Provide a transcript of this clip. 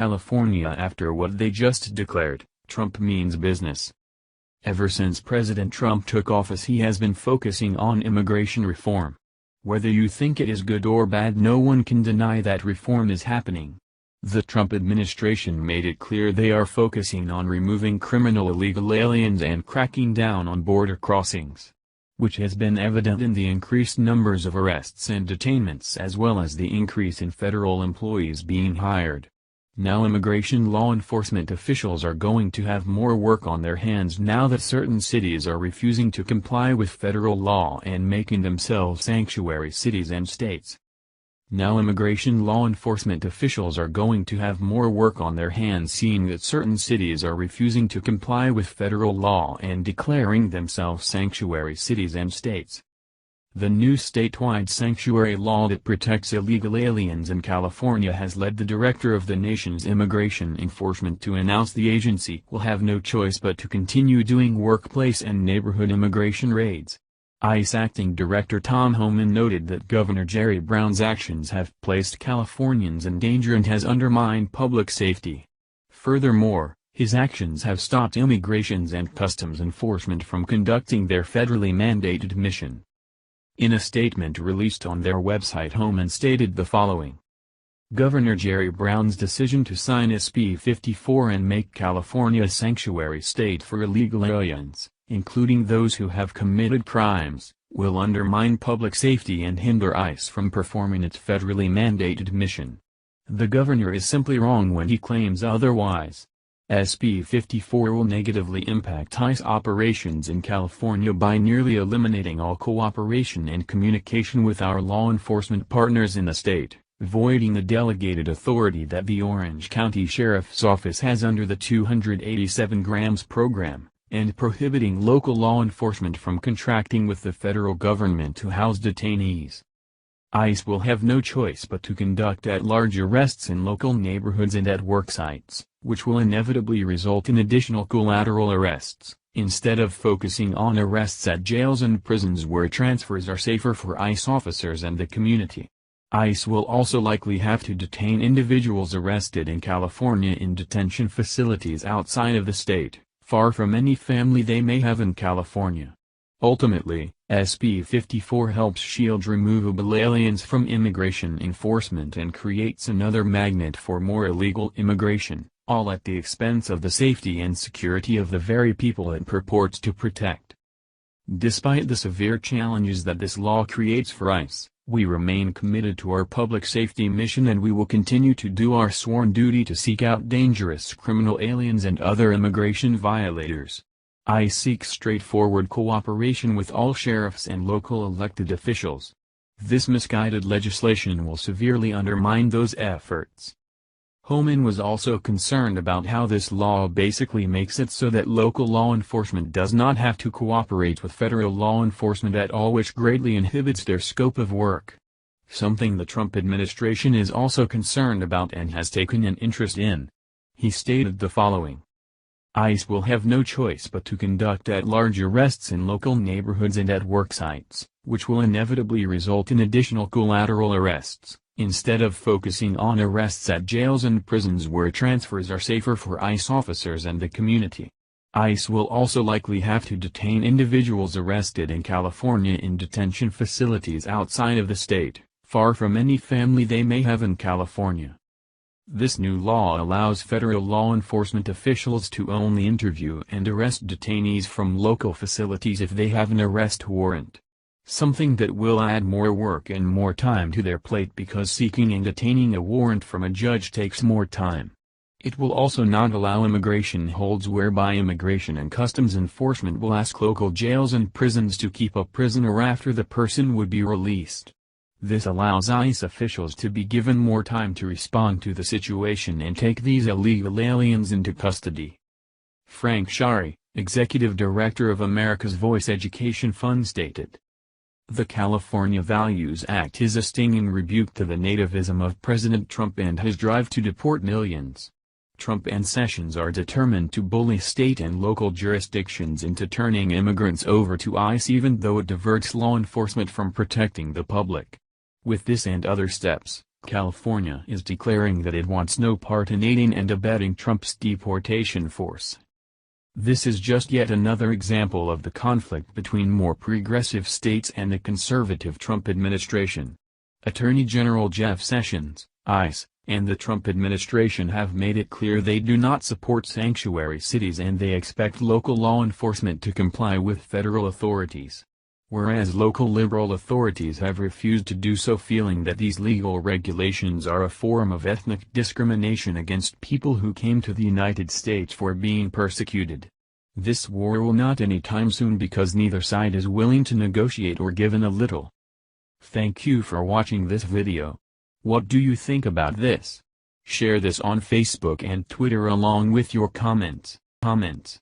California. After what they just declared, Trump means business. Ever since President Trump took office, he has been focusing on immigration reform. Whether you think it is good or bad, no one can deny that reform is happening. The Trump administration made it clear they are focusing on removing criminal illegal aliens and cracking down on border crossings, which has been evident in the increased numbers of arrests and detainments as well as the increase in federal employees being hired. Now immigration law enforcement officials are going to have more work on their hands now that certain cities are refusing to comply with federal law and making themselves sanctuary cities and states. Now immigration law enforcement officials are going to have more work on their hands seeing that certain cities are refusing to comply with federal law and declaring themselves sanctuary cities and states. The new statewide sanctuary law that protects illegal aliens in California has led the director of the nation's immigration enforcement to announce the agency will have no choice but to continue doing workplace and neighborhood immigration raids. ICE Acting Director Tom Homan noted that Governor Jerry Brown's actions have placed Californians in danger and has undermined public safety. Furthermore, his actions have stopped Immigration and Customs Enforcement from conducting their federally mandated mission. In a statement released on their website, Homan stated the following. Governor Jerry Brown's decision to sign SB 54 and make California a sanctuary state for illegal aliens, including those who have committed crimes, will undermine public safety and hinder ICE from performing its federally mandated mission. The governor is simply wrong when he claims otherwise. SB 54 will negatively impact ICE operations in California by nearly eliminating all cooperation and communication with our law enforcement partners in the state, voiding the delegated authority that the Orange County Sheriff's Office has under the 287 grams program, and prohibiting local law enforcement from contracting with the federal government to house detainees. ICE will have no choice but to conduct at-large arrests in local neighborhoods and at work sites, which will inevitably result in additional collateral arrests, instead of focusing on arrests at jails and prisons where transfers are safer for ICE officers and the community. ICE will also likely have to detain individuals arrested in California in detention facilities outside of the state, far from any family they may have in California. Ultimately, SB 54 helps shield removable aliens from immigration enforcement and creates another magnet for more illegal immigration, all at the expense of the safety and security of the very people it purports to protect. Despite the severe challenges that this law creates for ICE, we remain committed to our public safety mission and we will continue to do our sworn duty to seek out dangerous criminal aliens and other immigration violators. ICE seeks straightforward cooperation with all sheriffs and local elected officials. This misguided legislation will severely undermine those efforts. Homan was also concerned about how this law basically makes it so that local law enforcement does not have to cooperate with federal law enforcement at all, which greatly inhibits their scope of work. Something the Trump administration is also concerned about and has taken an interest in. He stated the following. ICE will have no choice but to conduct at-large arrests in local neighborhoods and at work sites, which will inevitably result in additional collateral arrests, instead of focusing on arrests at jails and prisons where transfers are safer for ICE officers and the community. ICE will also likely have to detain individuals arrested in California in detention facilities outside of the state, far from any family they may have in California. This new law allows federal law enforcement officials to only interview and arrest detainees from local facilities if they have an arrest warrant. Something that will add more work and more time to their plate because seeking and attaining a warrant from a judge takes more time. It will also not allow immigration holds whereby Immigration and Customs Enforcement will ask local jails and prisons to keep a prisoner after the person would be released. This allows ICE officials to be given more time to respond to the situation and take these illegal aliens into custody. Frank Shari, executive director of America's Voice Education Fund, stated. The California Values Act is a stinging rebuke to the nativism of President Trump and his drive to deport millions. Trump and Sessions are determined to bully state and local jurisdictions into turning immigrants over to ICE even though it diverts law enforcement from protecting the public. With this and other steps, California is declaring that it wants no part in aiding and abetting Trump's deportation force. This is just yet another example of the conflict between more progressive states and the conservative Trump administration. Attorney General Jeff Sessions, ICE, and the Trump administration have made it clear they do not support sanctuary cities and they expect local law enforcement to comply with federal authorities. Whereas local liberal authorities have refused to do so, feeling that these legal regulations are a form of ethnic discrimination against people who came to the United States for being persecuted. This war will not end anytime soon because neither side is willing to negotiate or give in a little. Thank you for watching this video. What do you think about this? Share this on Facebook and Twitter along with your comments.